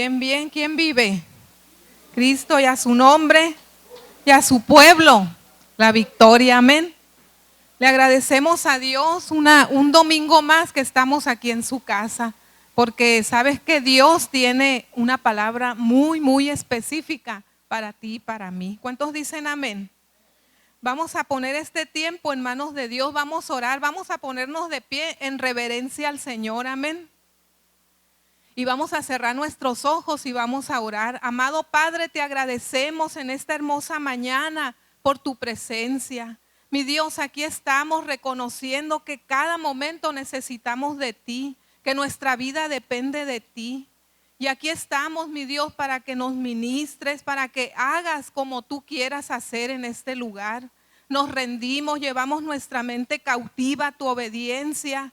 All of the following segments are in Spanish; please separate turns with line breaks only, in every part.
Bien, bien. ¿Quién vive? Cristo, y a su nombre y a su pueblo la victoria. Amén. Le agradecemos a Dios un domingo más que estamos aquí en su casa, porque sabes que Dios tiene una palabra muy, muy específica para ti y para mí. ¿Cuántos dicen amén? Vamos a poner este tiempo en manos de Dios, vamos a orar, vamos a ponernos de pie en reverencia al Señor. Amén. Y vamos a cerrar nuestros ojos y vamos a orar. Amado Padre, te agradecemos en esta hermosa mañana por tu presencia. Mi Dios, aquí estamos reconociendo que cada momento necesitamos de ti, que nuestra vida depende de ti. Y aquí estamos, mi Dios, para que nos ministres, para que hagas como tú quieras hacer en este lugar. Nos rendimos, llevamos nuestra mente cautiva a tu obediencia.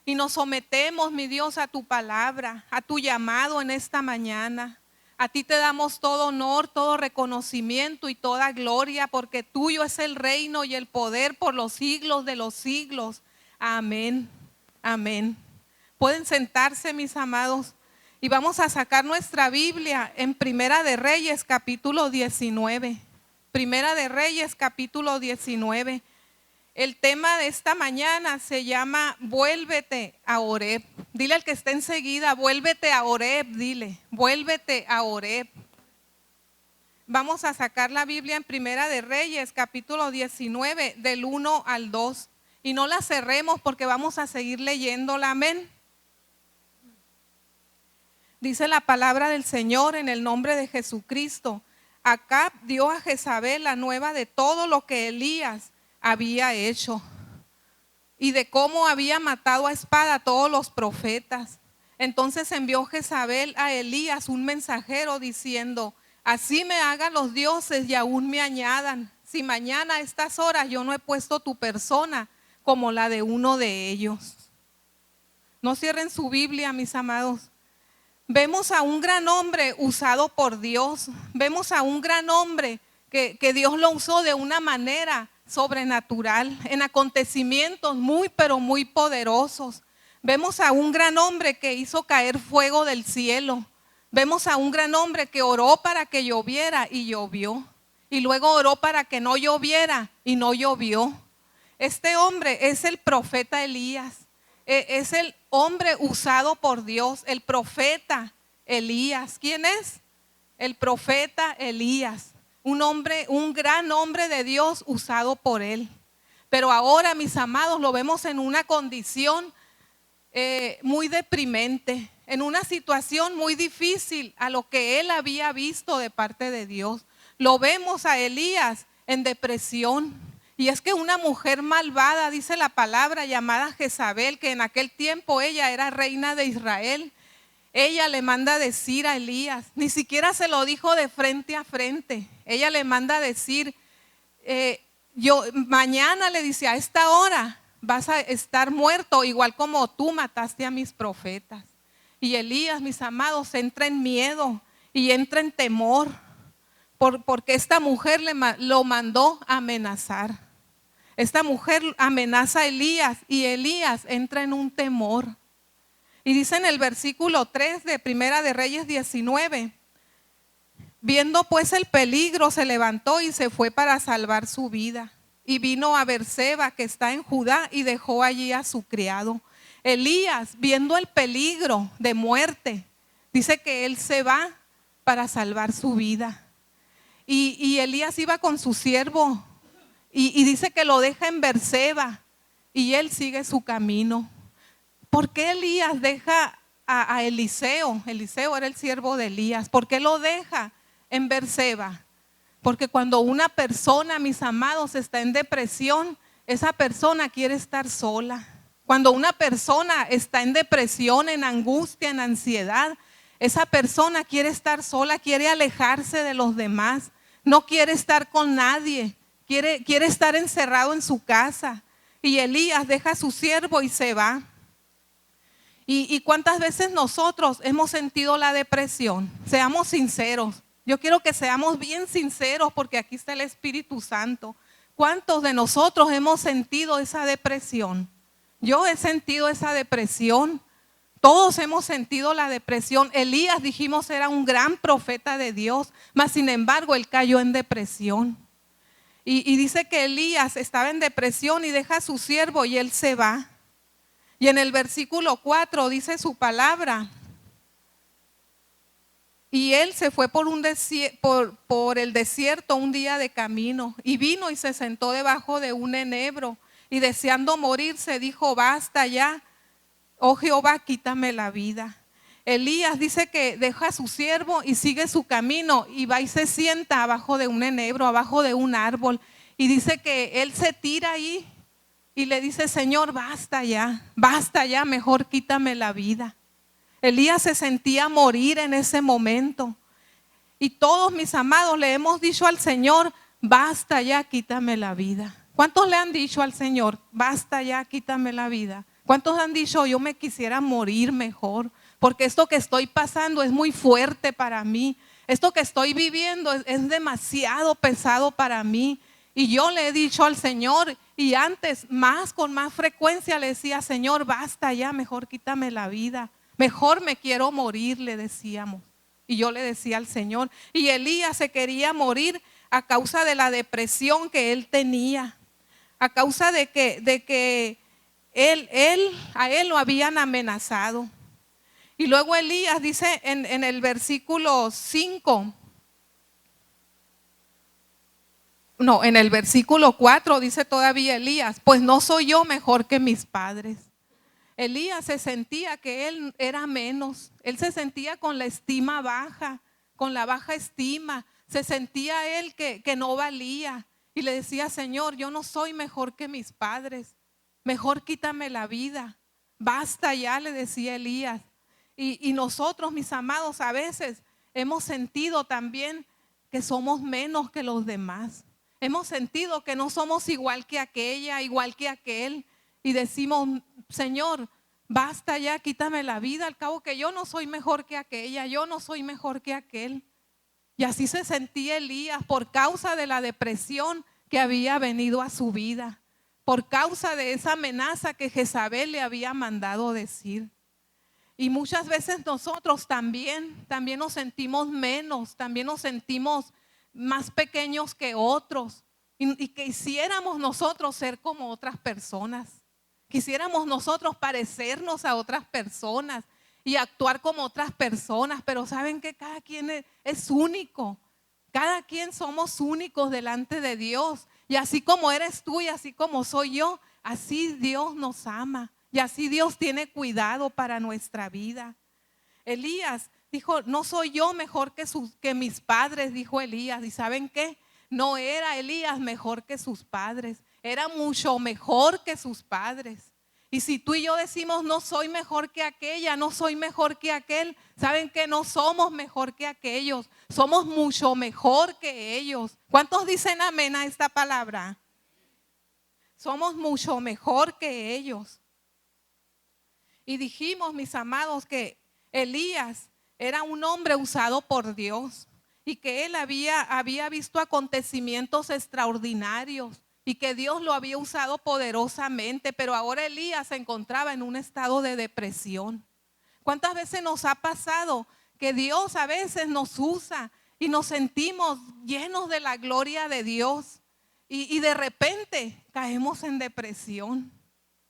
Y nos sometemos, mi Dios, a tu palabra, a tu llamado en esta mañana. A ti te damos todo honor, todo reconocimiento y toda gloria, porque tuyo es el reino y el poder por los siglos de los siglos. Amén, amén. Pueden sentarse, mis amados, y vamos a sacar nuestra Biblia en Primera de Reyes, capítulo 19. Primera de Reyes, capítulo 19. El tema de esta mañana se llama Vuélvete a Horeb. Dile al que está enseguida, vuélvete a Horeb, dile, vuélvete a Horeb. Vamos a sacar la Biblia en Primera de Reyes, capítulo 19, del 1 al 2. Y no la cerremos porque vamos a seguir leyéndola, amén. Dice la palabra del Señor en el nombre de Jesucristo. Acab dio a Jezabel la nueva de todo lo que Elías había hecho y de cómo había matado a espada a todos los profetas. Entonces envió Jezabel a Elías un mensajero diciendo: así me hagan los dioses y aún me añadan, si mañana a estas horas yo no he puesto tu persona como la de uno de ellos. No cierren su Biblia, mis amados. Vemos a un gran hombre usado por Dios. Vemos a un gran hombre que Dios lo usó de una manera sobrenatural, en acontecimientos muy, pero muy poderosos. Vemos a un gran hombre que hizo caer fuego del cielo. Vemos a un gran hombre que oró para que lloviera y llovió. Y luego oró para que no lloviera y no llovió. Este hombre es el profeta Elías. Es el hombre usado por Dios, el profeta Elías. ¿Quién es? El profeta Elías. Un hombre, un gran hombre de Dios usado por él. Pero ahora, mis amados, lo vemos en una condición muy deprimente, en una situación muy difícil a lo que él había visto de parte de Dios. Lo vemos a Elías en depresión. Y es que una mujer malvada, dice la palabra, llamada Jezabel, que en aquel tiempo ella era reina de Israel, ella le manda a decir a Elías, ni siquiera se lo dijo de frente a frente, ella le manda a decir, mañana le dice, a esta hora vas a estar muerto, igual como tú mataste a mis profetas. Y Elías, mis amados, entra en miedo y entra en temor, porque esta mujer lo mandó a amenazar. Esta mujer amenaza a Elías y Elías entra en un temor. Y dice en el versículo 3 de Primera de Reyes 19, viendo pues el peligro, se levantó y se fue para salvar su vida. Y vino a Berseba, que está en Judá, y dejó allí a su criado. Elías, viendo el peligro de muerte, dice que él se va para salvar su vida. Y Elías iba con su siervo y dice que lo deja en Berseba y él sigue su camino. ¿Por qué Elías deja a Eliseo? Eliseo era el siervo de Elías. ¿Por qué lo deja en Berseba? Porque cuando una persona, mis amados, está en depresión, esa persona quiere estar sola. Cuando una persona está en depresión, en angustia, en ansiedad, esa persona quiere estar sola, quiere alejarse de los demás, no quiere estar con nadie, quiere estar encerrado en su casa. Y Elías deja a su siervo y se va. ¿Y cuántas veces nosotros hemos sentido la depresión? Seamos sinceros. Yo quiero que seamos bien sinceros porque aquí está el Espíritu Santo. ¿Cuántos de nosotros hemos sentido esa depresión? Yo he sentido esa depresión Todos hemos sentido la depresión. Elías, dijimos, era un gran profeta de Dios, mas sin embargo él cayó en depresión. Y dice que Elías estaba en depresión y deja a su siervo y él se va. Y en el versículo 4 dice su palabra: y él se fue por el desierto un día de camino, y vino y se sentó debajo de un enebro, y deseando morirse dijo: basta ya, oh Jehová, quítame la vida. Elías dice que deja a su siervo y sigue su camino, y va y se sienta abajo de un enebro, abajo de un árbol, y dice que él se tira ahí y le dice: Señor, basta ya, mejor quítame la vida. Elías se sentía morir en ese momento. Y todos, mis amados, le hemos dicho al Señor: basta ya, quítame la vida. ¿Cuántos le han dicho al Señor: basta ya, quítame la vida? ¿Cuántos han dicho: yo me quisiera morir mejor, porque esto que estoy pasando es muy fuerte para mí? Esto que estoy viviendo es demasiado pesado para mí. Y yo le he dicho al Señor, y antes con más frecuencia le decía: Señor, basta ya, mejor quítame la vida. Mejor me quiero morir, le decíamos. Y yo le decía al Señor. Y Elías se quería morir a causa de la depresión que él tenía. A causa de que a él lo habían amenazado. Y luego Elías dice en el versículo 5. No, en el versículo 4 dice todavía Elías: pues no soy yo mejor que mis padres. Elías se sentía que él era menos, él se sentía con la estima baja, con la baja estima, se sentía él que no valía, y le decía: Señor, yo no soy mejor que mis padres, mejor quítame la vida, basta ya, le decía Elías. Y nosotros, mis amados, a veces hemos sentido también que somos menos que los demás, hemos sentido que no somos igual que aquella, igual que aquel, y decimos: Señor, basta ya, quítame la vida, al cabo que yo no soy mejor que aquella, yo no soy mejor que aquel. Y así se sentía Elías por causa de la depresión que había venido a su vida, por causa de esa amenaza que Jezabel le había mandado decir. Y muchas veces nosotros también nos sentimos menos, también nos sentimos más pequeños que otros, y quisiéramos nosotros ser como otras personas. Quisiéramos nosotros parecernos a otras personas y actuar como otras personas, pero saben que cada quien es único. Cada quien somos únicos delante de Dios. Y así como eres tú y así como soy yo, así Dios nos ama. Y así Dios tiene cuidado para nuestra vida. Elías dijo: no soy yo mejor que mis padres, dijo Elías. ¿Y saben qué? No era Elías mejor que sus padres, era mucho mejor que sus padres. Y si tú y yo decimos: no soy mejor que aquella, no soy mejor que aquel, ¿saben qué? No somos mejor que aquellos, somos mucho mejor que ellos. ¿Cuántos dicen amén a esta palabra? Somos mucho mejor que ellos. Y dijimos, mis amados, que Elías era un hombre usado por Dios y que él había visto acontecimientos extraordinarios y que Dios lo había usado poderosamente, pero ahora Elías se encontraba en un estado de depresión. ¿Cuántas veces nos ha pasado que Dios a veces nos usa y nos sentimos llenos de la gloria de Dios y de repente caemos en depresión?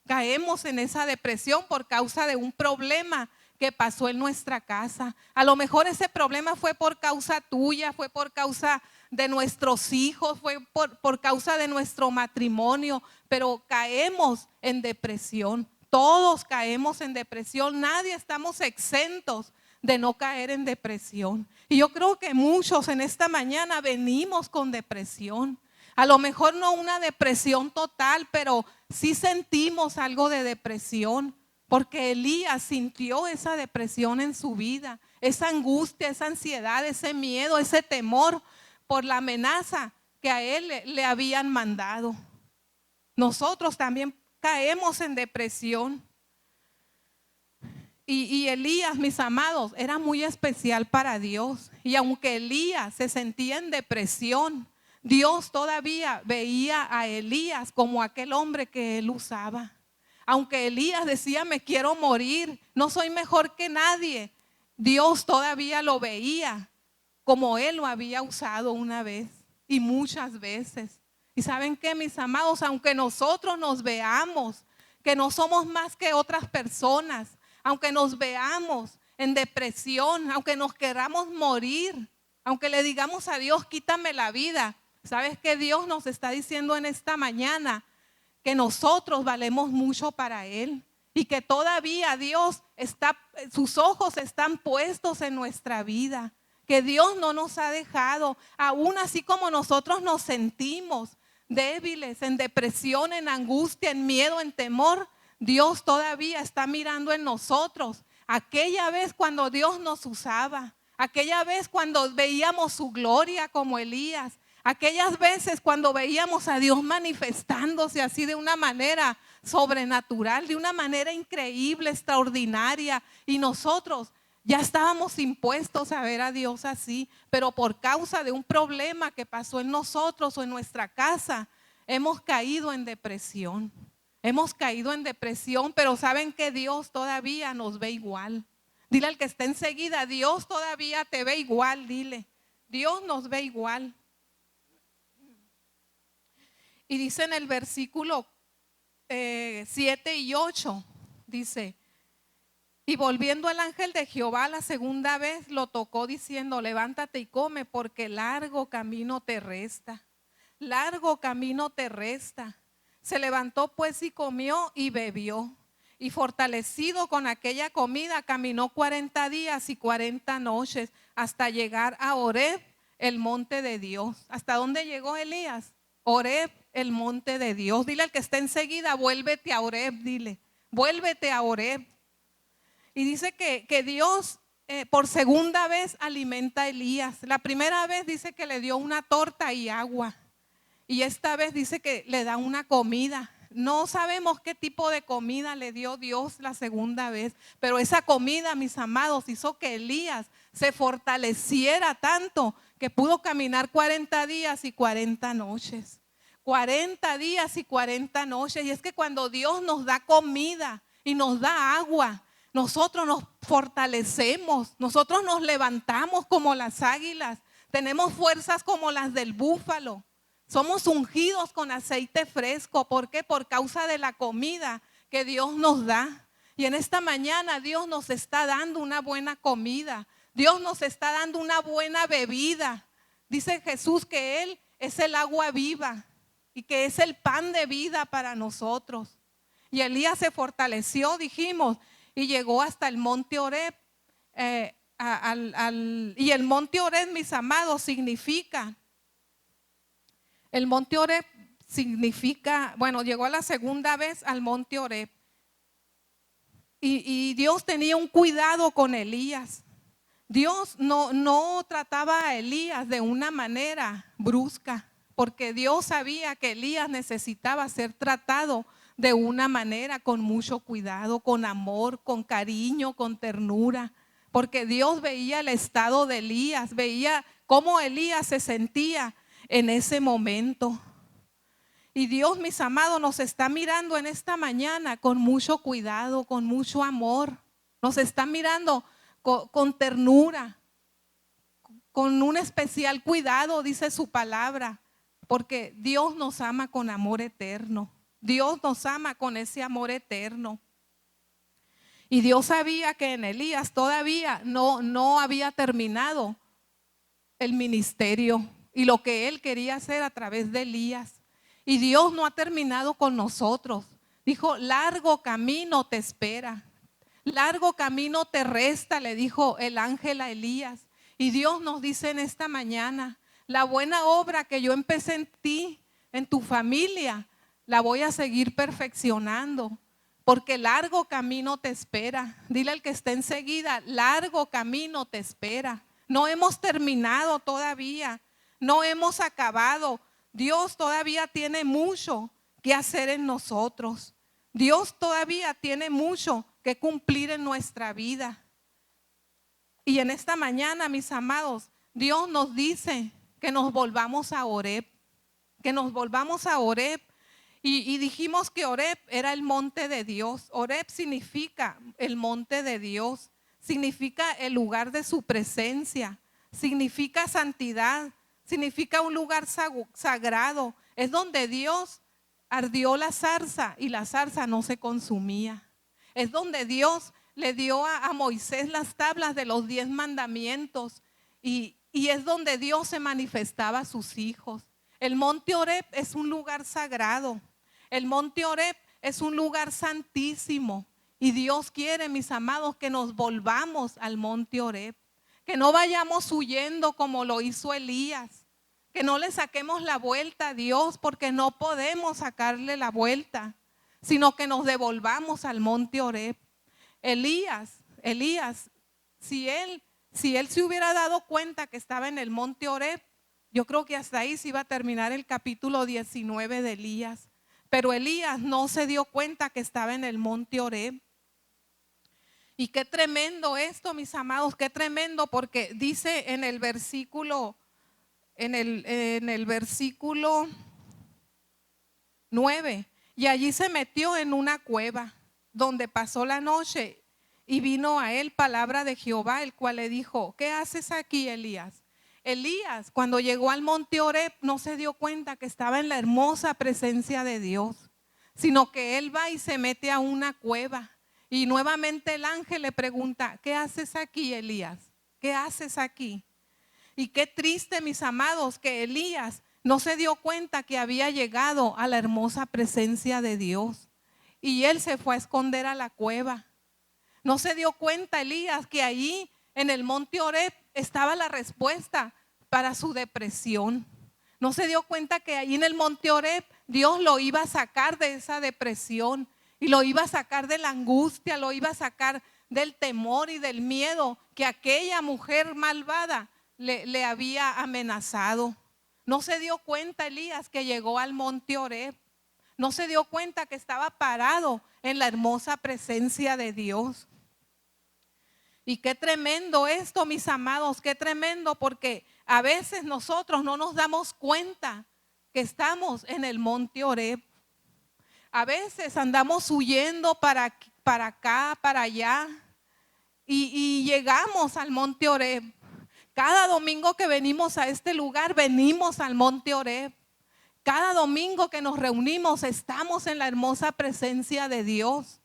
Caemos en esa depresión por causa de un problema que pasó en nuestra casa. A lo mejor ese problema fue por causa tuya, fue por causa de nuestros hijos, fue por causa de nuestro matrimonio, pero caemos en depresión. Todos caemos en depresión, nadie estamos exentos de no caer en depresión. Y yo creo que muchos en esta mañana venimos con depresión. A lo mejor no una depresión total, pero sí sentimos algo de depresión, porque Elías sintió esa depresión en su vida, esa angustia, esa ansiedad, ese miedo, ese temor por la amenaza que a él le habían mandado. Nosotros también caemos en depresión. Y Elías, mis amados, era muy especial para Dios. Y aunque Elías se sentía en depresión, Dios todavía veía a Elías como aquel hombre que él usaba. Aunque Elías decía, me quiero morir, no soy mejor que nadie, Dios todavía lo veía como Él lo había usado una vez y muchas veces. Y ¿saben qué, mis amados? Aunque nosotros nos veamos que no somos más que otras personas, aunque nos veamos en depresión, aunque nos queramos morir, aunque le digamos a Dios, quítame la vida, ¿sabes qué Dios nos está diciendo en esta mañana? Que nosotros valemos mucho para Él y que todavía Dios está, sus ojos están puestos en nuestra vida, que Dios no nos ha dejado, aún así como nosotros nos sentimos débiles, en depresión, en angustia, en miedo, en temor, Dios todavía está mirando en nosotros. Aquella vez cuando Dios nos usaba, aquella vez cuando veíamos su gloria como Elías, aquellas veces cuando veíamos a Dios manifestándose así de una manera sobrenatural, de una manera increíble, extraordinaria, y nosotros ya estábamos impuestos a ver a Dios así, pero por causa de un problema que pasó en nosotros o en nuestra casa, hemos caído en depresión. Hemos caído en depresión, pero saben que Dios todavía nos ve igual. Dile al que está enseguida, Dios todavía te ve igual, dile. Dios nos ve igual. Y dice en el versículo 7 y 8, dice, y volviendo el ángel de Jehová la segunda vez, lo tocó diciendo, levántate y come, porque largo camino te resta. Largo camino te resta. Se levantó pues y comió y bebió. Y fortalecido con aquella comida, caminó 40 días y 40 noches hasta llegar a Horeb, el monte de Dios. ¿Hasta dónde llegó Elías? Horeb, el monte de Dios. Dile al que está enseguida, vuélvete a Horeb, dile, vuélvete a Horeb. Y dice que Dios por segunda vez alimenta a Elías. La primera vez dice que le dio una torta y agua. Y esta vez dice que le da una comida. No sabemos qué tipo de comida le dio Dios la segunda vez, pero esa comida, mis amados, hizo que Elías se fortaleciera tanto que pudo caminar 40 días y 40 noches. 40 días y 40 noches. Y es que cuando Dios nos da comida y nos da agua, nosotros nos fortalecemos, nosotros nos levantamos como las águilas, tenemos fuerzas como las del búfalo. Somos ungidos con aceite fresco. ¿Por qué? Por causa de la comida que Dios nos da. Y en esta mañana Dios nos está dando una buena comida. Dios nos está dando una buena bebida. Dice Jesús que Él es el agua viva y que es el pan de vida para nosotros. Y Elías se fortaleció, dijimos, y llegó hasta el monte Horeb. Y el monte Horeb, mis amados, significa... El monte Horeb significa, bueno, llegó a la segunda vez al monte Horeb. Y Dios tenía un cuidado con Elías. Dios no trataba a Elías de una manera brusca, porque Dios sabía que Elías necesitaba ser tratado de una manera con mucho cuidado, con amor, con cariño, con ternura. Porque Dios veía el estado de Elías, veía cómo Elías se sentía en ese momento. Y Dios, mis amados, nos está mirando en esta mañana con mucho cuidado, con mucho amor. Nos está mirando con ternura, con un especial cuidado, dice su palabra, porque Dios nos ama con amor eterno. Dios nos ama con ese amor eterno. Y Dios sabía que en Elías todavía no había terminado el ministerio y lo que Él quería hacer a través de Elías. Y Dios no ha terminado con nosotros. Dijo, largo camino te espera. Largo camino te resta, le dijo el ángel a Elías. Y Dios nos dice en esta mañana, la buena obra que yo empecé en ti, en tu familia, la voy a seguir perfeccionando, porque largo camino te espera. Dile al que esté enseguida, largo camino te espera. No hemos terminado todavía, no hemos acabado. Dios todavía tiene mucho que hacer en nosotros. Dios todavía tiene mucho que cumplir en nuestra vida. Y en esta mañana, mis amados, Dios nos dice que nos volvamos a Horeb, que nos volvamos a Horeb. Y dijimos que Horeb era el monte de Dios. Horeb significa el monte de Dios, significa el lugar de su presencia, significa santidad, significa un lugar sagrado. Es donde Dios ardió la zarza y la zarza no se consumía. Es donde Dios le dio a Moisés las tablas de los 10 mandamientos y es donde Dios se manifestaba a sus hijos. El monte Horeb es un lugar sagrado. El monte Horeb es un lugar santísimo y Dios quiere, mis amados, que nos volvamos al monte Horeb, que no vayamos huyendo como lo hizo Elías, que no le saquemos la vuelta a Dios porque no podemos sacarle la vuelta, sino que nos devolvamos al monte Horeb. Elías, si él se hubiera dado cuenta que estaba en el monte Horeb, yo creo que hasta ahí se iba a terminar el capítulo 19 de Elías. Pero Elías no se dio cuenta que estaba en el monte Horeb. Y qué tremendo esto, mis amados, qué tremendo, porque dice en el versículo, en el versículo 9, y allí se metió en una cueva donde pasó la noche y vino a él palabra de Jehová, el cual le dijo: ¿qué haces aquí, Elías? Elías, cuando llegó al monte Horeb, no se dio cuenta que estaba en la hermosa presencia de Dios, sino que él va y se mete a una cueva. Y nuevamente el ángel le pregunta: ¿qué haces aquí, Elías? ¿Qué haces aquí? Y qué triste, mis amados, que Elías no se dio cuenta que había llegado a la hermosa presencia de Dios. Y él se fue a esconder a la cueva. No se dio cuenta Elías que allí en el monte Horeb estaba la respuesta para su depresión. No se dio cuenta que allí en el monte Horeb Dios lo iba a sacar de esa depresión y lo iba a sacar de la angustia, lo iba a sacar del temor y del miedo que aquella mujer malvada le había amenazado. No se dio cuenta Elías que llegó al monte Horeb. No se dio cuenta que estaba parado en la hermosa presencia de Dios. Y qué tremendo esto, mis amados, qué tremendo, porque a veces nosotros no nos damos cuenta que estamos en el monte Horeb. A veces andamos huyendo para acá, para allá, y llegamos al monte Horeb. Cada domingo que venimos a este lugar, venimos al monte Horeb. Cada domingo que nos reunimos, estamos en la hermosa presencia de Dios.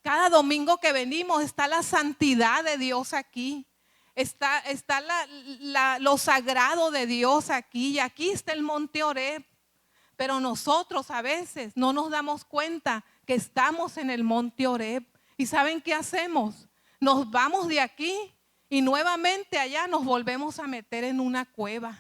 Cada domingo que venimos está la santidad de Dios aquí. Está lo sagrado de Dios aquí. Y aquí está el monte Horeb. Pero nosotros a veces no nos damos cuenta que estamos en el monte Horeb. ¿Y saben qué hacemos? Nos vamos de aquí y nuevamente allá nos volvemos a meter en una cueva.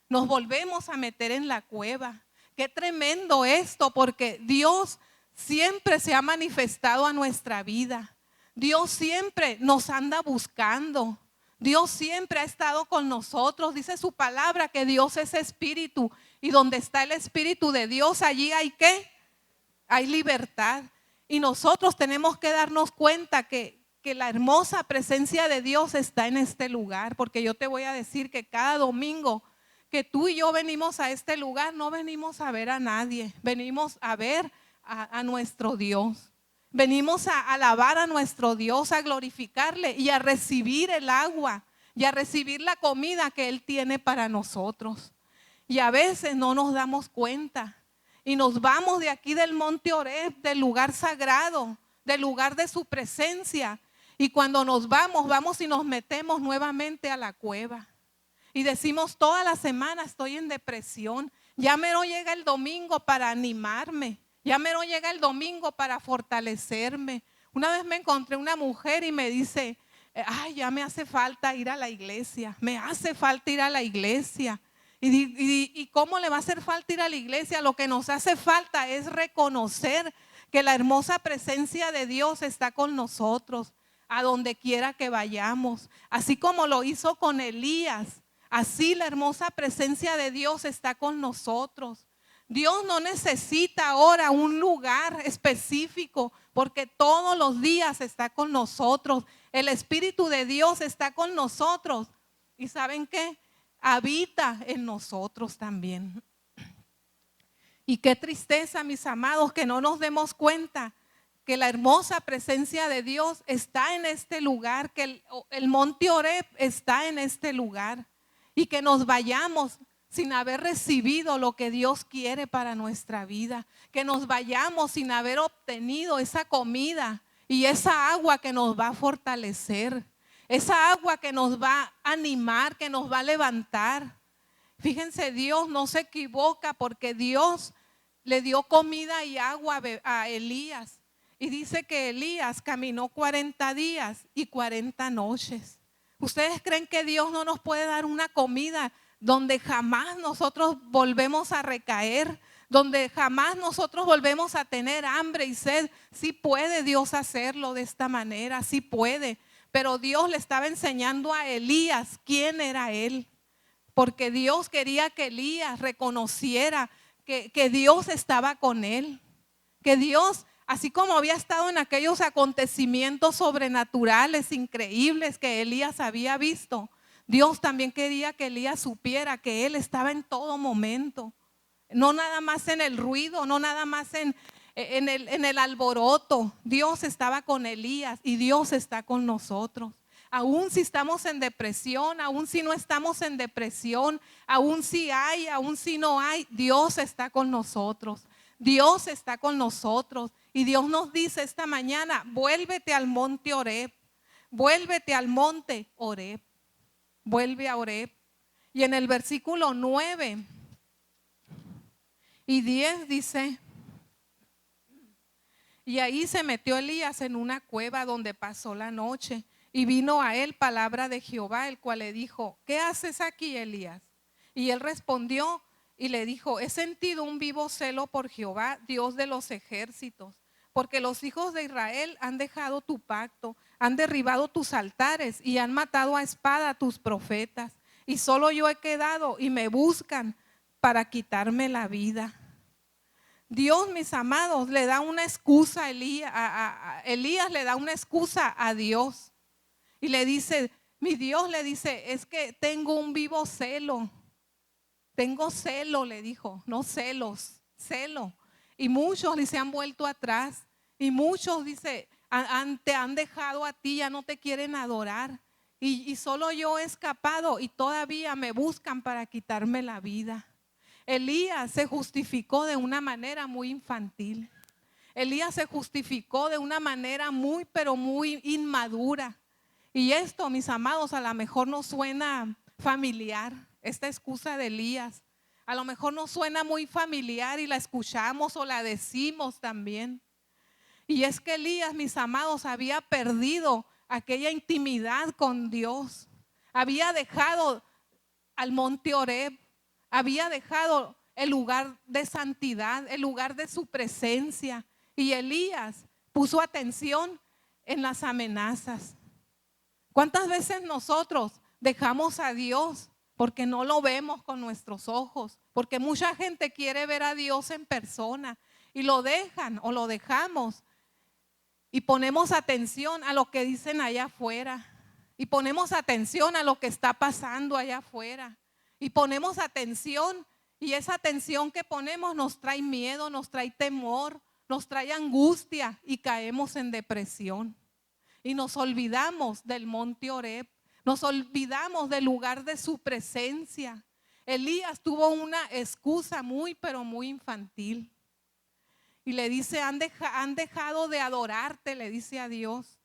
Nos volvemos a meter en la cueva. Qué tremendo esto, porque Dios siempre se ha manifestado a nuestra vida. Dios siempre nos anda buscando. Dios siempre ha estado con nosotros. Dice su palabra que Dios es espíritu. Y donde está el espíritu de Dios, allí hay ¿qué? Hay libertad. Y nosotros tenemos que darnos cuenta que la hermosa presencia de Dios está en este lugar. Porque yo te voy a decir que cada domingo que tú y yo venimos a este lugar, no venimos a ver a nadie. Venimos a ver a nuestro Dios. Venimos a alabar a nuestro Dios, a glorificarle y a recibir el agua y a recibir la comida que Él tiene para nosotros. Y a veces no nos damos cuenta y nos vamos de aquí del monte Horeb, del lugar sagrado, del lugar de su presencia. Y cuando nos vamos y nos metemos nuevamente a la cueva. Y decimos: toda la semana estoy en depresión. Ya mero llega el domingo para animarme. Ya mero llega el domingo para fortalecerme. Una vez me encontré una mujer y me dice: ay, ya me hace falta ir a la iglesia. Me hace falta ir a la iglesia. ¿Y cómo le va a hacer falta ir a la iglesia? Lo que nos hace falta es reconocer que la hermosa presencia de Dios está con nosotros, a donde quiera que vayamos. Así como lo hizo con Elías, así la hermosa presencia de Dios está con nosotros. Dios no necesita ahora un lugar específico, porque todos los días está con nosotros. El Espíritu de Dios está con nosotros. ¿Y saben qué? Habita en nosotros también. Y qué tristeza, mis amados, que no nos demos cuenta que la hermosa presencia de Dios está en este lugar, que el monte Oreb está en este lugar, y que nos vayamos sin haber recibido lo que Dios quiere para nuestra vida, que nos vayamos sin haber obtenido esa comida y esa agua que nos va a fortalecer, esa agua que nos va a animar, que nos va a levantar. Fíjense, Dios no se equivoca, porque Dios le dio comida y agua a Elías. Y dice que Elías caminó 40 días y 40 noches. ¿Ustedes creen que Dios no nos puede dar una comida donde jamás nosotros volvemos a recaer, donde jamás nosotros volvemos a tener hambre y sed? Sí puede Dios hacerlo de esta manera, sí puede. Pero Dios le estaba enseñando a Elías quién era él, porque Dios quería que Elías reconociera que Dios estaba con él, que Dios, así como había estado en aquellos acontecimientos sobrenaturales, increíbles que Elías había visto, Dios también quería que Elías supiera que él estaba en todo momento, no nada más en el ruido, no nada más en el alboroto. Dios estaba con Elías y Dios está con nosotros. Aún si estamos en depresión, aún si no estamos en depresión, aún si hay, aún si no hay, Dios está con nosotros. Dios está con nosotros. Y Dios nos dice esta mañana: vuélvete al monte Oreb, vuélvete al monte Oreb, vuelve a Oreb. Y en el versículo 9 y 10 dice: y ahí se metió Elías en una cueva donde pasó la noche. Y vino a él palabra de Jehová, el cual le dijo: ¿qué haces aquí, Elías? Y él respondió y le dijo: he sentido un vivo celo por Jehová, Dios de los ejércitos, porque los hijos de Israel han dejado tu pacto, han derribado tus altares y han matado a espada a tus profetas. Y solo yo he quedado y me buscan para quitarme la vida. Dios, mis amados, le da una excusa a Elías, Elías le da una excusa a Dios. Y le dice, mi Dios le dice: es que tengo un vivo celo. Tengo celo, le dijo, no celos, celo. Y muchos se han vuelto atrás. Y muchos, dice, te han dejado a ti, ya no te quieren adorar. Y solo yo he escapado y todavía me buscan para quitarme la vida. Elías se justificó de una manera muy infantil. Elías se justificó de una manera muy, pero muy inmadura. Y esto, mis amados, a lo mejor nos suena familiar, esta excusa de Elías. A lo mejor nos suena muy familiar y la escuchamos o la decimos también. Y es que Elías, mis amados, había perdido aquella intimidad con Dios. Había dejado al monte Oreb, había dejado el lugar de santidad, el lugar de su presencia. Y Elías puso atención en las amenazas. ¿Cuántas veces nosotros dejamos a Dios porque no lo vemos con nuestros ojos? Porque mucha gente quiere ver a Dios en persona y lo dejan o lo dejamos y ponemos atención a lo que dicen allá afuera y ponemos atención a lo que está pasando allá afuera y ponemos atención, y esa atención que ponemos nos trae miedo, nos trae temor, nos trae angustia y caemos en depresión. Y nos olvidamos del monte Oreb, nos olvidamos del lugar de su presencia. Elías tuvo una excusa muy, pero muy infantil. Y le dice: han dejado de adorarte, le dice a Dios.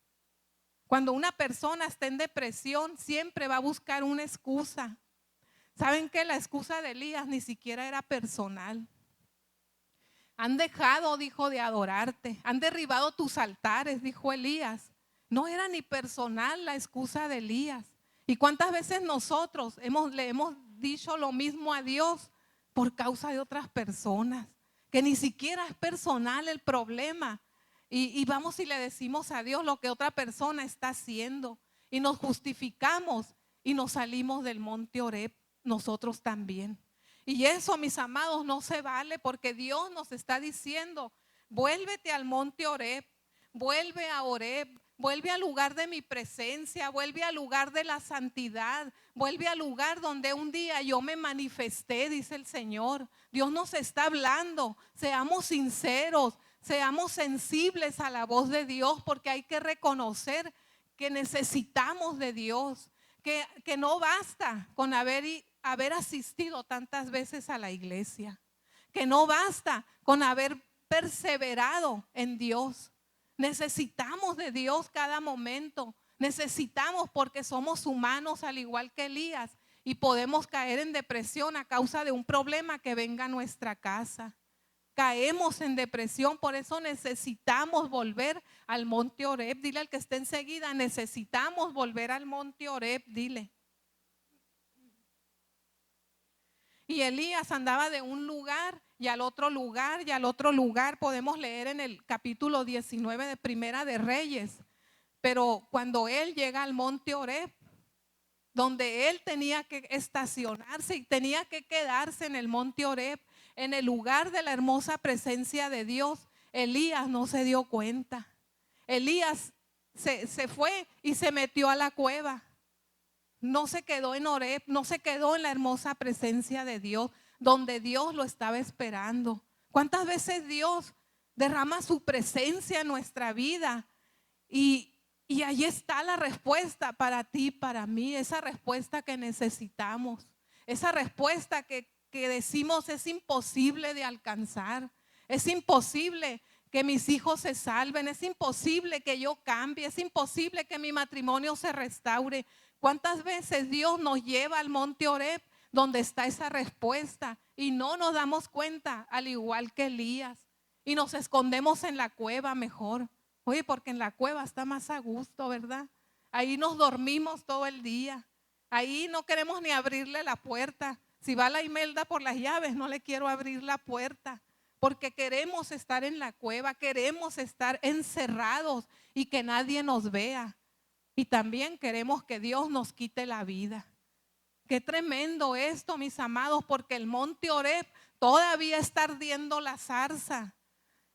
Cuando una persona está en depresión, siempre va a buscar una excusa. ¿Saben qué? La excusa de Elías ni siquiera era personal. Han dejado, dijo, de adorarte. Han derribado tus altares, dijo Elías. No era ni personal la excusa de Elías. ¿Y cuántas veces nosotros le hemos dicho lo mismo a Dios por causa de otras personas? Que ni siquiera es personal el problema. Y vamos y le decimos a Dios lo que otra persona está haciendo. Y nos justificamos y nos salimos del monte Oreb nosotros también. Y eso, mis amados, no se vale, porque Dios nos está diciendo: vuélvete al monte Oreb, vuelve a Oreb, vuelve al lugar de mi presencia, vuelve al lugar de la santidad, Vuelve al lugar donde un día yo me manifesté, dice el Señor. Dios nos está hablando. Seamos sinceros, seamos sensibles a la voz de Dios, porque hay que reconocer que necesitamos de Dios, que no basta con haber asistido tantas veces a la iglesia, que no basta con haber perseverado en Dios. Necesitamos de Dios cada momento. Necesitamos, porque somos humanos al igual que Elías y podemos caer en depresión a causa de un problema que venga a nuestra casa. Caemos en depresión, por eso necesitamos volver al monte Horeb. Dile al que esté enseguida, necesitamos volver al monte Horeb, dile. Y Elías andaba de un lugar y al otro lugar y al otro lugar. Podemos leer en el capítulo 19 de Primera de Reyes. Pero cuando él llega al monte Horeb, donde él tenía que estacionarse y tenía que quedarse en el monte Horeb, en el lugar de la hermosa presencia de Dios, Elías no se dio cuenta. Elías se fue y se metió a la cueva. No se quedó en Horeb, no se quedó en la hermosa presencia de Dios, donde Dios lo estaba esperando. ¿Cuántas veces Dios derrama su presencia en nuestra vida? Y ahí está la respuesta para ti, para mí, esa respuesta que necesitamos, esa respuesta que decimos es imposible de alcanzar, es imposible que mis hijos se salven, es imposible que yo cambie, es imposible que mi matrimonio se restaure. ¿Cuántas veces Dios nos lleva al monte Horeb donde está esa respuesta y no nos damos cuenta, al igual que Elías, y nos escondemos en la cueva mejor? Oye, porque en la cueva está más a gusto, ¿verdad? Ahí nos dormimos todo el día. Ahí no queremos ni abrirle la puerta. Si va la Imelda por las llaves, no le quiero abrir la puerta. Porque queremos estar en la cueva, queremos estar encerrados y que nadie nos vea. Y también queremos que Dios nos quite la vida. Qué tremendo esto, mis amados, porque el monte Horeb todavía está ardiendo la zarza.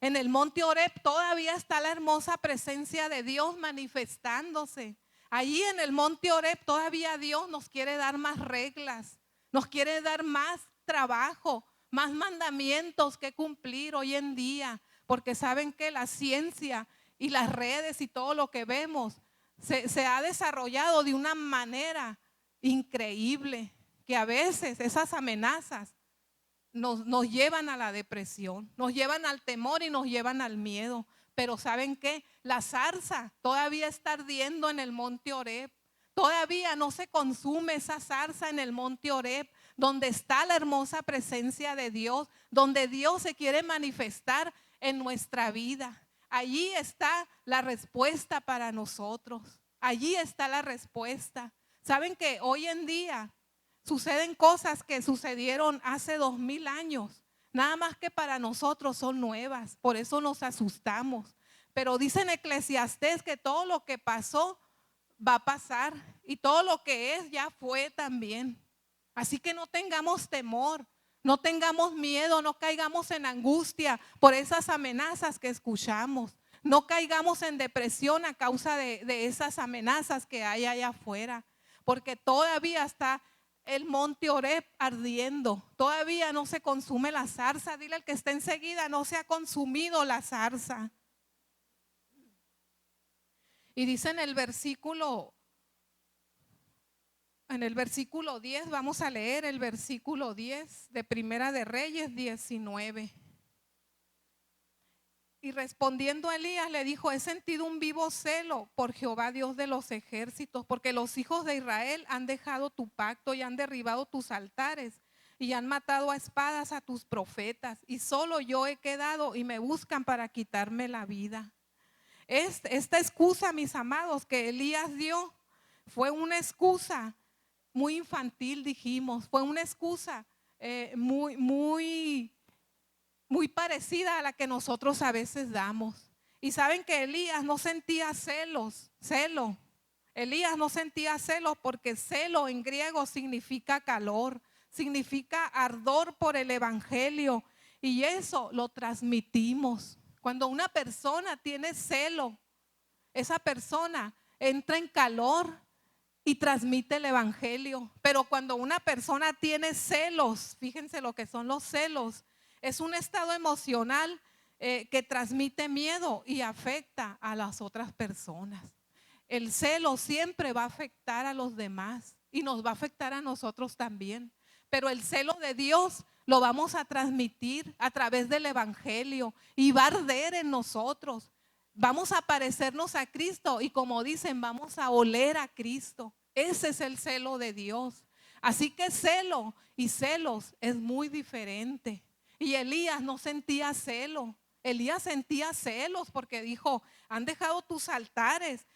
En el monte Horeb todavía está la hermosa presencia de Dios manifestándose. Allí en el monte Horeb todavía Dios nos quiere dar más reglas, nos quiere dar más trabajo, más mandamientos que cumplir hoy en día. Porque saben que la ciencia y las redes y todo lo que vemos se ha desarrollado de una manera increíble, que a veces esas amenazas nos llevan a la depresión, nos llevan al temor y nos llevan al miedo. Pero ¿saben qué? La zarza todavía está ardiendo en el monte Horeb. Todavía no se consume esa zarza en el monte Horeb, donde está la hermosa presencia de Dios, donde Dios se quiere manifestar en nuestra vida. Allí está la respuesta para nosotros. Allí está la respuesta. ¿Saben que hoy en día suceden cosas que sucedieron hace 2000 años? Nada más que para nosotros son nuevas, por eso nos asustamos. Pero dice en Eclesiastés que todo lo que pasó va a pasar y todo lo que es ya fue también. Así que no tengamos temor, no tengamos miedo, no caigamos en angustia por esas amenazas que escuchamos. No caigamos en depresión a causa de esas amenazas que hay allá afuera, porque todavía está el monte Horeb ardiendo. Todavía no se consume la zarza. Dile al que está enseguida, no se ha consumido la zarza. Y dice en el versículo 10, vamos a leer el versículo 10 de Primera de Reyes 19. Y respondiendo Elías le dijo: he sentido un vivo celo por Jehová Dios de los ejércitos, porque los hijos de Israel han dejado tu pacto y han derribado tus altares y han matado a espadas a tus profetas, y solo yo he quedado y me buscan para quitarme la vida. Esta excusa, mis amados, que Elías dio fue una excusa muy infantil, dijimos. Fue una excusa muy parecida a la que nosotros a veces damos. Y saben que Elías no sentía celo. Elías no sentía celo, porque celo en griego significa calor, significa ardor por el evangelio. Y eso lo transmitimos. Cuando una persona tiene celo, esa persona entra en calor y transmite el evangelio. Pero cuando una persona tiene celos, fíjense lo que son los celos, es un estado emocional que transmite miedo y afecta a las otras personas. El celo siempre va a afectar a los demás y nos va a afectar a nosotros también. Pero el celo de Dios lo vamos a transmitir a través del evangelio y va a arder en nosotros. Vamos a parecernos a Cristo y, como dicen, vamos a oler a Cristo. Ese es el celo de Dios. Así que celo y celos es muy diferente. Y Elías no sentía celo. Elías sentía celos porque dijo: han dejado tus altares,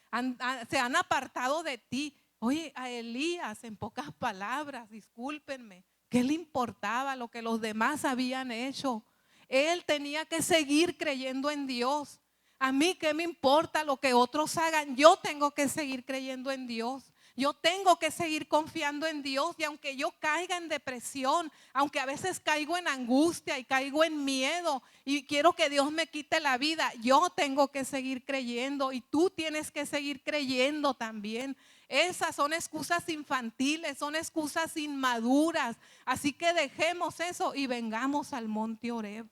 se han apartado de ti. Oye, a Elías, en pocas palabras, discúlpenme, ¿qué le importaba lo que los demás habían hecho? Él tenía que seguir creyendo en Dios. A mí, ¿qué me importa lo que otros hagan? Yo tengo que seguir creyendo en Dios. Yo tengo que seguir confiando en Dios, y aunque yo caiga en depresión, aunque a veces caigo en angustia y caigo en miedo y quiero que Dios me quite la vida, yo tengo que seguir creyendo, y tú tienes que seguir creyendo también. Esas son excusas infantiles, son excusas inmaduras. Así que dejemos eso y vengamos al monte Oreb,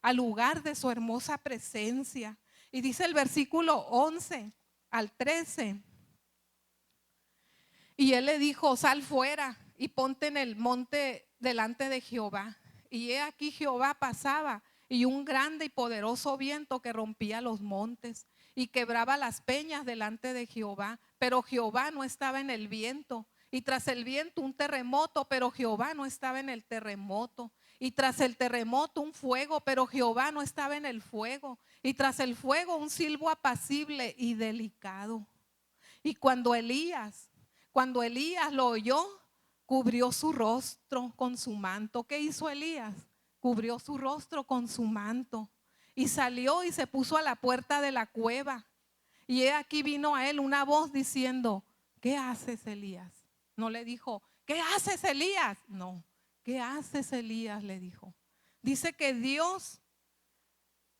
al lugar de su hermosa presencia. Y dice el versículo 11 al 13. Y él le dijo: sal fuera y ponte en el monte delante de Jehová. Y he aquí Jehová pasaba, y un grande y poderoso viento que rompía los montes y quebraba las peñas delante de Jehová. Pero Jehová no estaba en el viento. Y tras el viento un terremoto, pero Jehová no estaba en el terremoto. Y tras el terremoto un fuego, pero Jehová no estaba en el fuego. Y tras el fuego un silbo apacible y delicado. Y cuando Elías lo oyó, cubrió su rostro con su manto. ¿Qué hizo Elías? Cubrió su rostro con su manto y salió y se puso a la puerta de la cueva. Y he aquí vino a él una voz diciendo: ¿qué haces, Elías? No le dijo: ¿qué haces, Elías? No, ¿qué haces, Elías? Le dijo. Dice que Dios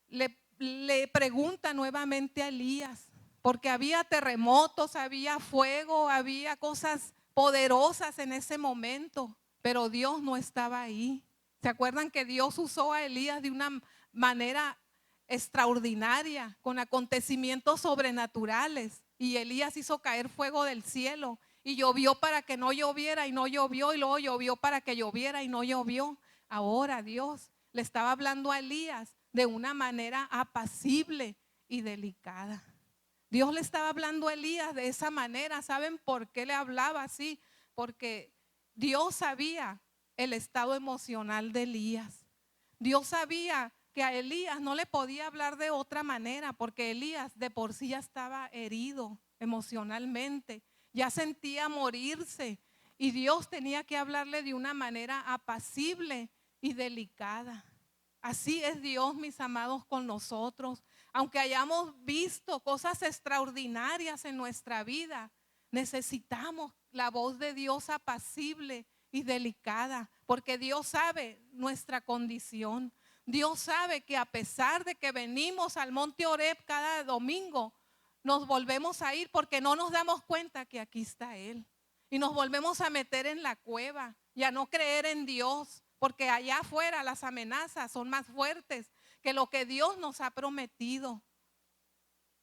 le pregunta nuevamente a Elías, porque había terremotos, había fuego, había cosas poderosas en ese momento, pero Dios no estaba ahí. ¿Se acuerdan que Dios usó a Elías de una manera extraordinaria, con acontecimientos sobrenaturales? Y Elías hizo caer fuego del cielo, y llovió para que no lloviera y no llovió, y luego llovió para que lloviera y no llovió. Ahora Dios le estaba hablando a Elías de una manera apacible y delicada. Dios le estaba hablando a Elías de esa manera. ¿Saben por qué le hablaba así? Porque Dios sabía el estado emocional de Elías. Dios sabía que a Elías no le podía hablar de otra manera, porque Elías de por sí ya estaba herido emocionalmente, ya sentía morirse, y Dios tenía que hablarle de una manera apacible y delicada. Así es Dios, mis amados, con nosotros. Aunque hayamos visto cosas extraordinarias en nuestra vida, necesitamos la voz de Dios apacible y delicada, porque Dios sabe nuestra condición. Dios sabe que a pesar de que venimos al monte Oreb cada domingo, nos volvemos a ir porque no nos damos cuenta que aquí está Él. Y nos volvemos a meter en la cueva y a no creer en Dios, porque allá afuera las amenazas son más fuertes que lo que Dios nos ha prometido.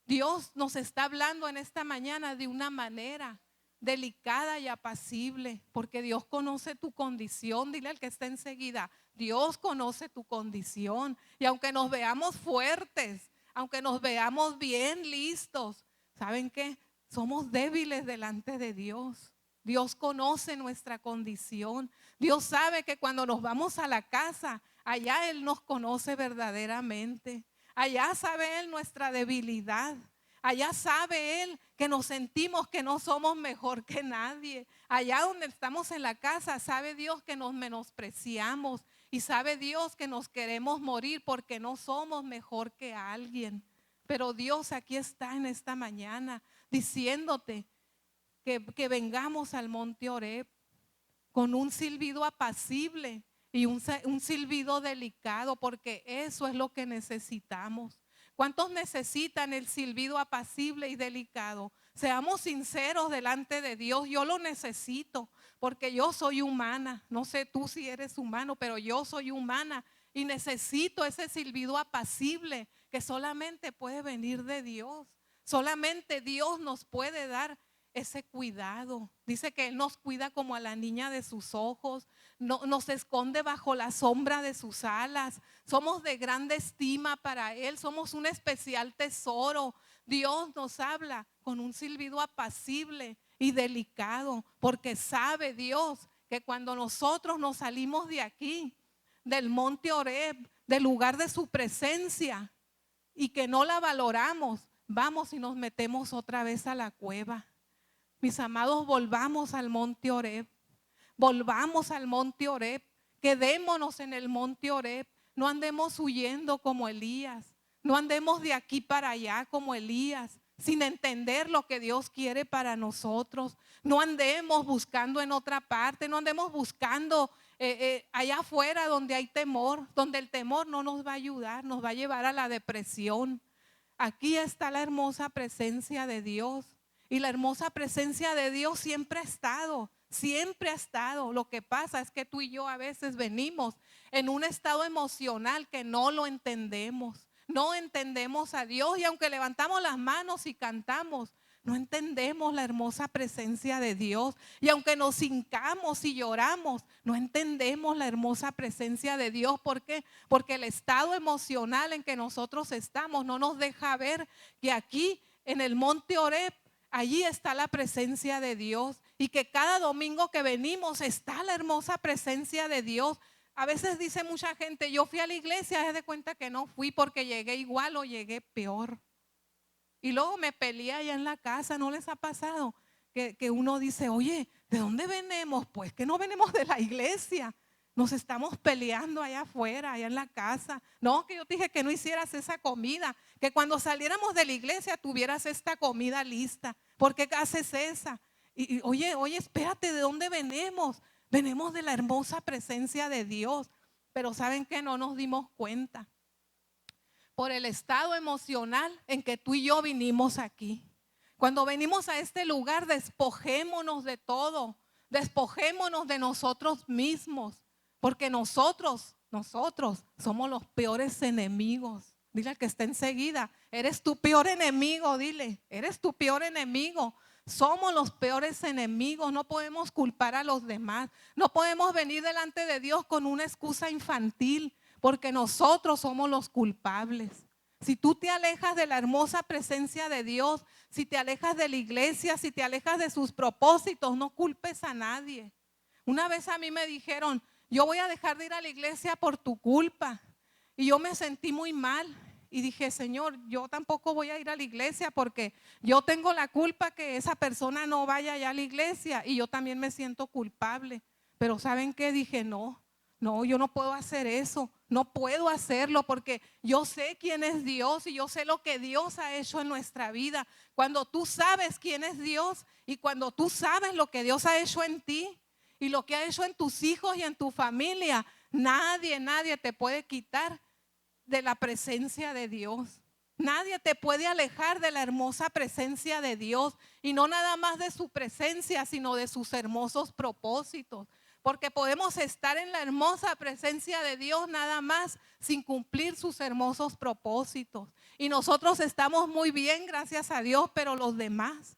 Dios nos está hablando en esta mañana de una manera delicada y apacible, porque Dios conoce tu condición. Dile al que está enseguida: Dios conoce tu condición. Y aunque nos veamos fuertes, aunque nos veamos bien listos, ¿saben qué? Somos débiles delante de Dios. Dios conoce nuestra condición. Dios sabe que cuando nos vamos a la casa, allá Él nos conoce verdaderamente. Allá sabe Él nuestra debilidad. Allá sabe Él que nos sentimos que no somos mejor que nadie. Allá donde estamos en la casa, sabe Dios que nos menospreciamos, y sabe Dios que nos queremos morir porque no somos mejor que alguien. Pero Dios aquí está en esta mañana diciéndote que vengamos al monte Oreb con un silbido apacible y un silbido delicado, porque eso es lo que necesitamos. ¿Cuántos necesitan el silbido apacible y delicado? Seamos sinceros delante de Dios. Yo lo necesito porque yo soy humana. No sé tú si eres humano, pero yo soy humana y necesito ese silbido apacible que solamente puede venir de Dios. Solamente Dios nos puede dar ese cuidado. Dice que Él nos cuida como a la niña de sus ojos, nos esconde bajo la sombra de sus alas. Somos de grande estima para Él, somos un especial tesoro. Dios nos habla con un silbido apacible y delicado, porque sabe Dios que cuando nosotros nos salimos de aquí, del monte Horeb, del lugar de su presencia, y que no la valoramos, vamos y nos metemos otra vez a la cueva. Mis amados, volvamos al monte Horeb. Volvamos al monte Horeb. Quedémonos en el monte Horeb. No andemos huyendo como Elías. No andemos de aquí para allá como Elías, sin entender lo que Dios quiere para nosotros. No andemos buscando en otra parte. No andemos buscando allá afuera donde hay temor, donde el temor no nos va a ayudar, nos va a llevar a la depresión. Aquí está la hermosa presencia de Dios. Y la hermosa presencia de Dios siempre ha estado, siempre ha estado. Lo que pasa es que tú y yo a veces venimos en un estado emocional que no lo entendemos. No entendemos a Dios y aunque levantamos las manos y cantamos, no entendemos la hermosa presencia de Dios. Y aunque nos hincamos y lloramos, no entendemos la hermosa presencia de Dios. ¿Por qué? Porque el estado emocional en que nosotros estamos no nos deja ver que aquí en el monte Horeb, allí está la presencia de Dios y que cada domingo que venimos está la hermosa presencia de Dios. A veces dice mucha gente, yo fui a la iglesia, se de cuenta que no fui porque llegué igual o llegué peor. Y luego me peleé allá en la casa, ¿no les ha pasado? Que uno dice, oye, ¿de dónde venimos? Pues que no venimos de la iglesia. Nos estamos peleando allá afuera, allá en la casa. No, que yo te dije que no hicieras esa comida, que cuando saliéramos de la iglesia tuvieras esta comida lista. ¿Por qué haces esa? Y oye, espérate, ¿de dónde venimos? Venimos de la hermosa presencia de Dios. Pero ¿saben qué? No nos dimos cuenta. Por el estado emocional en que tú y yo vinimos aquí. Cuando venimos a este lugar, despojémonos de todo. Despojémonos de nosotros mismos. Porque nosotros somos los peores enemigos. Dile al que está enseguida, eres tu peor enemigo, dile, eres tu peor enemigo. Somos los peores enemigos, no podemos culpar a los demás. No podemos venir delante de Dios con una excusa infantil, porque nosotros somos los culpables. Si tú te alejas de la hermosa presencia de Dios, si te alejas de la iglesia, si te alejas de sus propósitos, no culpes a nadie. Una vez a mí me dijeron, yo voy a dejar de ir a la iglesia por tu culpa. Y yo me sentí muy mal y dije, Señor, yo tampoco voy a ir a la iglesia porque yo tengo la culpa que esa persona no vaya allá a la iglesia y yo también me siento culpable. Pero ¿saben qué? Dije, no, yo no puedo hacer eso, no puedo hacerlo porque yo sé quién es Dios y yo sé lo que Dios ha hecho en nuestra vida. Cuando tú sabes quién es Dios y cuando tú sabes lo que Dios ha hecho en ti, y lo que ha hecho en tus hijos y en tu familia, nadie te puede quitar de la presencia de Dios. Nadie te puede alejar de la hermosa presencia de Dios. Y no nada más de su presencia, sino de sus hermosos propósitos. Porque podemos estar en la hermosa presencia de Dios nada más sin cumplir sus hermosos propósitos. Y nosotros estamos muy bien, gracias a Dios, pero los demás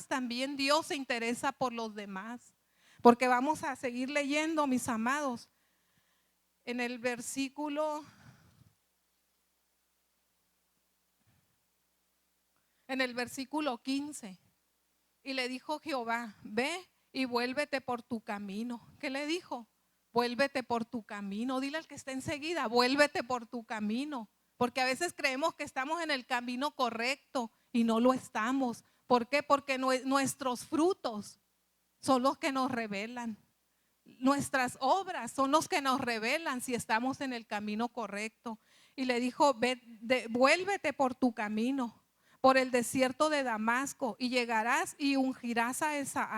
también Dios se interesa por los demás. Porque vamos a seguir leyendo, mis amados, en el versículo 15. Y le dijo Jehová, ve y vuélvete por tu camino. ¿Qué le dijo? Vuélvete por tu camino. Dile al que está enseguida, vuélvete por tu camino. Porque a veces creemos que estamos en el camino correcto y no lo estamos. ¿Por qué? Porque nuestros frutos son los que nos revelan. Nuestras obras son los que nos revelan si estamos en el camino correcto. Y le dijo, vuélvete por tu camino, por el desierto de Damasco, y llegarás y ungirás a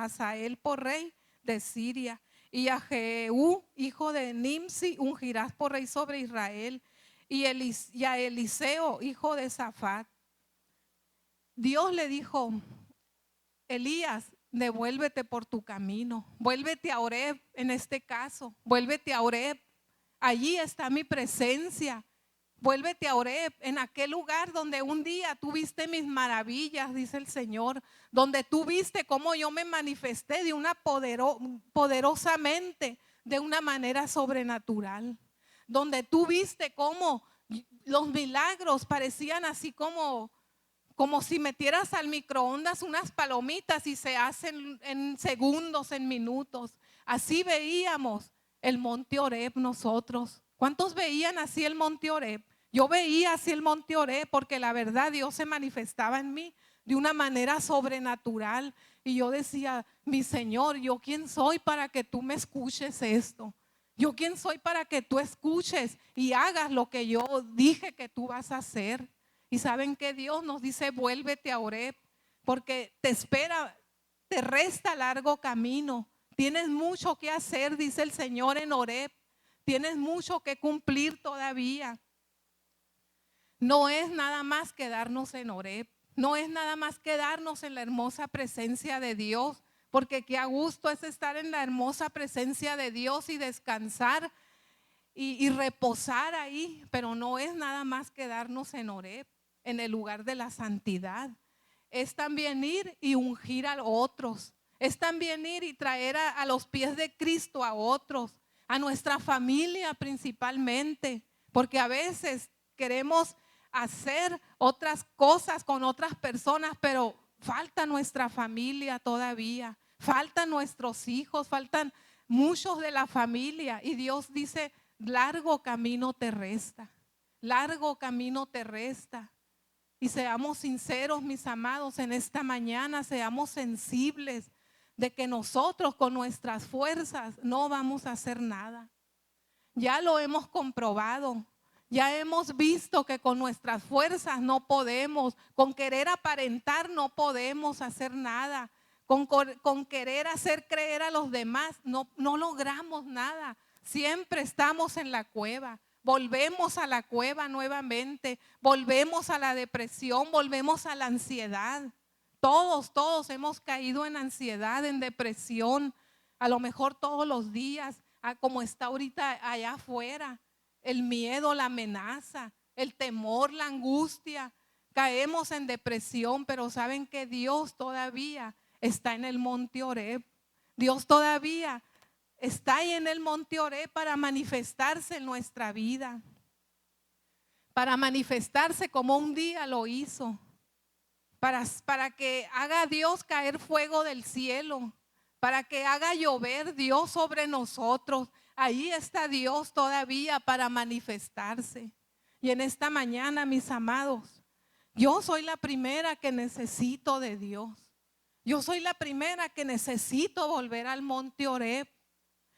Hazael por rey de Siria. Y a Jehú, hijo de Nimsi, ungirás por rey sobre Israel. Y a Eliseo, hijo de Safat. Dios le dijo, Elías, devuélvete por tu camino, vuélvete a Oreb en este caso, vuélvete a Oreb, allí está mi presencia. Vuélvete a Oreb, en aquel lugar donde un día tú viste mis maravillas, dice el Señor, donde tú viste cómo yo me manifesté de una poderosamente, de una manera sobrenatural, donde tú viste cómo los milagros parecían así como si metieras al microondas unas palomitas y se hacen en segundos, en minutos. Así veíamos el monte Oreb nosotros. ¿Cuántos veían así el monte Oreb? Yo veía así el monte Oreb porque la verdad Dios se manifestaba en mí de una manera sobrenatural. Y yo decía, mi Señor, ¿yo quién soy para que tú me escuches esto? ¿Yo quién soy para que tú escuches y hagas lo que yo dije que tú vas a hacer? Y saben que Dios nos dice, vuélvete a Oreb, porque te espera, te resta largo camino. Tienes mucho que hacer, dice el Señor en Oreb. Tienes mucho que cumplir todavía. No es nada más quedarnos en Oreb. No es nada más quedarnos en la hermosa presencia de Dios, porque qué a gusto es estar en la hermosa presencia de Dios y descansar y reposar ahí, pero no es nada más quedarnos en Oreb, en el lugar de la santidad. Es también ir y ungir a otros. Es también ir y traer a los pies de Cristo a otros, a nuestra familia principalmente, porque a veces queremos hacer otras cosas con otras personas, pero falta nuestra familia todavía, faltan nuestros hijos, faltan muchos de la familia, y Dios dice, largo camino te resta, largo camino te resta. Y seamos sinceros, mis amados, en esta mañana, seamos sensibles de que nosotros con nuestras fuerzas no vamos a hacer nada. Ya lo hemos comprobado. Ya hemos visto que con nuestras fuerzas no podemos, con querer aparentar no podemos hacer nada, con querer hacer creer a los demás no logramos nada. Siempre estamos en la cueva, volvemos a la cueva nuevamente, volvemos a la depresión, volvemos a la ansiedad. Todos hemos caído en ansiedad, en depresión, a lo mejor todos los días, como está ahorita allá afuera. El miedo, la amenaza, el temor, la angustia. Caemos en depresión, pero saben que Dios todavía está en el monte Oreb. Dios todavía está ahí en el monte Oreb para manifestarse en nuestra vida. Para manifestarse como un día lo hizo. Para que haga Dios caer fuego del cielo. Para que haga llover Dios sobre nosotros. Ahí está Dios todavía para manifestarse. Y en esta mañana, mis amados, yo soy la primera que necesito de Dios. Yo soy la primera que necesito volver al monte Oreb.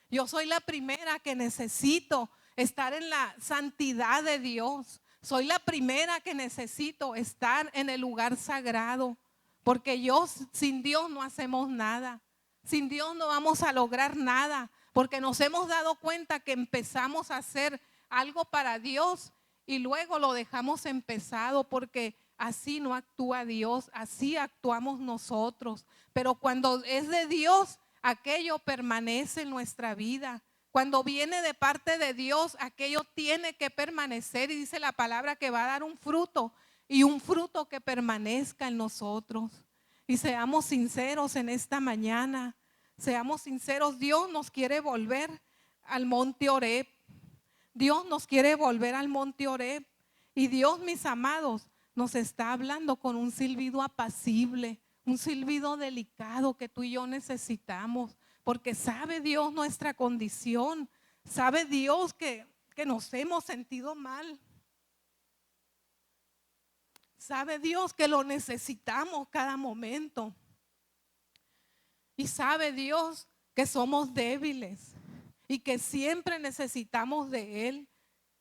Yo soy la primera que necesito estar en la santidad de Dios. Soy la primera que necesito estar en el lugar sagrado. Porque sin Dios no hacemos nada. Sin Dios no vamos a lograr nada. Porque nos hemos dado cuenta que empezamos a hacer algo para Dios y luego lo dejamos empezado, porque así no actúa Dios, así actuamos nosotros. Pero cuando es de Dios, aquello permanece en nuestra vida. Cuando viene de parte de Dios, aquello tiene que permanecer, y dice la palabra que va a dar un fruto, y un fruto que permanezca en nosotros. Y seamos sinceros en esta mañana. Seamos sinceros, Dios nos quiere volver al monte Oreb. Dios nos quiere volver al monte Oreb. Y Dios, mis amados, nos está hablando con un silbido apacible, un silbido delicado que tú y yo necesitamos. Porque sabe Dios nuestra condición. Sabe Dios que nos hemos sentido mal. Sabe Dios que lo necesitamos cada momento. Y sabe Dios que somos débiles y que siempre necesitamos de Él.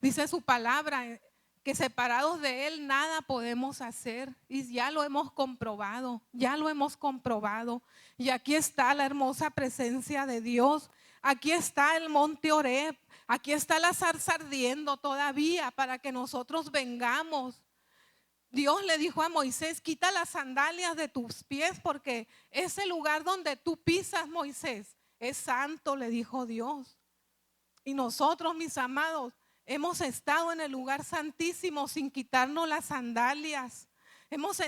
Dice su palabra que separados de Él nada podemos hacer, y ya lo hemos comprobado, ya lo hemos comprobado. Y aquí está la hermosa presencia de Dios, aquí está el monte Oreb, aquí está la zarza ardiendo todavía para que nosotros vengamos. Dios le dijo a Moisés: quita las sandalias de tus pies porque ese lugar donde tú pisas, Moisés, es santo, le dijo Dios. Y nosotros, mis amados, hemos estado en el lugar santísimo sin quitarnos las sandalias. Hemos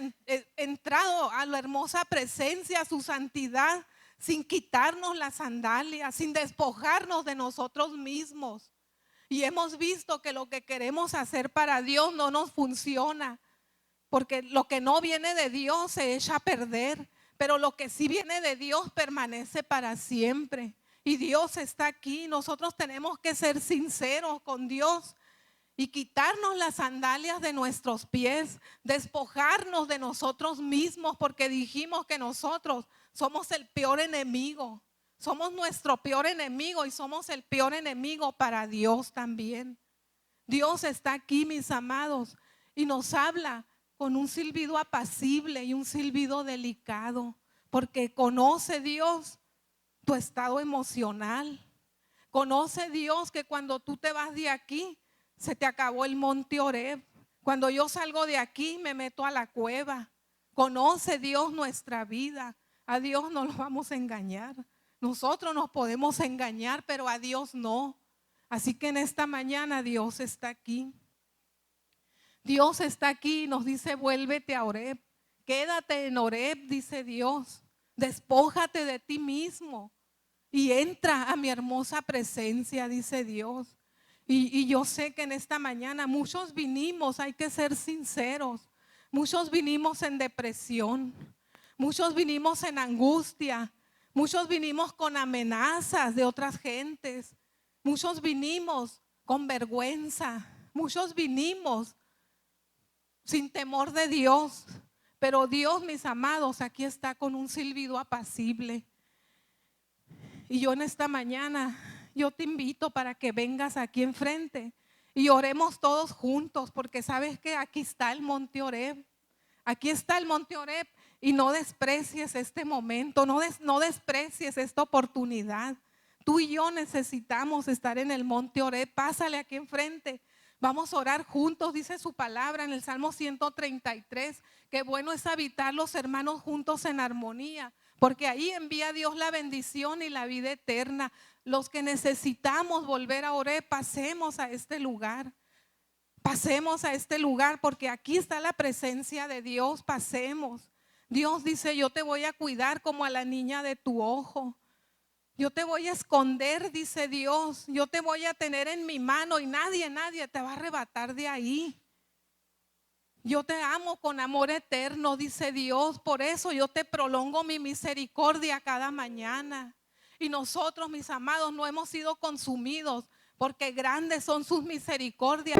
entrado a la hermosa presencia, a su santidad, sin quitarnos las sandalias, sin despojarnos de nosotros mismos. Y hemos visto que lo que queremos hacer para Dios no nos funciona, porque lo que no viene de Dios se echa a perder, pero lo que sí viene de Dios permanece para siempre. Y Dios está aquí. Nosotros tenemos que ser sinceros con Dios y quitarnos las sandalias de nuestros pies, despojarnos de nosotros mismos, porque dijimos que nosotros somos el peor enemigo. Somos nuestro peor enemigo y somos el peor enemigo para Dios también. Dios está aquí, mis amados, y nos habla con un silbido apacible y un silbido delicado, porque conoce Dios tu estado emocional. Conoce Dios que cuando tú te vas de aquí, se te acabó el monte Oreb. Cuando yo salgo de aquí, me meto a la cueva. Conoce Dios nuestra vida. A Dios no lo vamos a engañar. Nosotros nos podemos engañar, pero a Dios no. Así que en esta mañana Dios está aquí. Dios está aquí y nos dice: vuélvete a Oreb. Quédate en Oreb, dice Dios. Despójate de ti mismo y entra a mi hermosa presencia, dice Dios. Y yo sé que en esta mañana muchos vinimos, hay que ser sinceros, muchos vinimos en depresión, muchos vinimos en angustia, muchos vinimos con amenazas de otras gentes, muchos vinimos con vergüenza, muchos vinimos sin temor de Dios. Pero Dios, mis amados, aquí está con un silbido apacible. Y yo en esta mañana, yo te invito para que vengas aquí enfrente y oremos todos juntos, porque sabes que aquí está el monte Oreb. Aquí está el monte Oreb, y no desprecies este momento, no desprecies esta oportunidad. Tú y yo necesitamos estar en el monte Oreb. Pásale aquí enfrente. Vamos a orar juntos, dice su palabra en el Salmo 133, que bueno es habitar los hermanos juntos en armonía, porque ahí envía Dios la bendición y la vida eterna. Los que necesitamos volver a Oreb, pasemos a este lugar. Pasemos a este lugar, porque aquí está la presencia de Dios. Pasemos. Dios dice: yo te voy a cuidar como a la niña de tu ojo. Yo te voy a esconder, dice Dios. Yo te voy a tener en mi mano y nadie te va a arrebatar de ahí. Yo te amo con amor eterno, dice Dios. Por eso yo te prolongo mi misericordia cada mañana. Y nosotros, mis amados, no hemos sido consumidos, porque grandes son sus misericordias.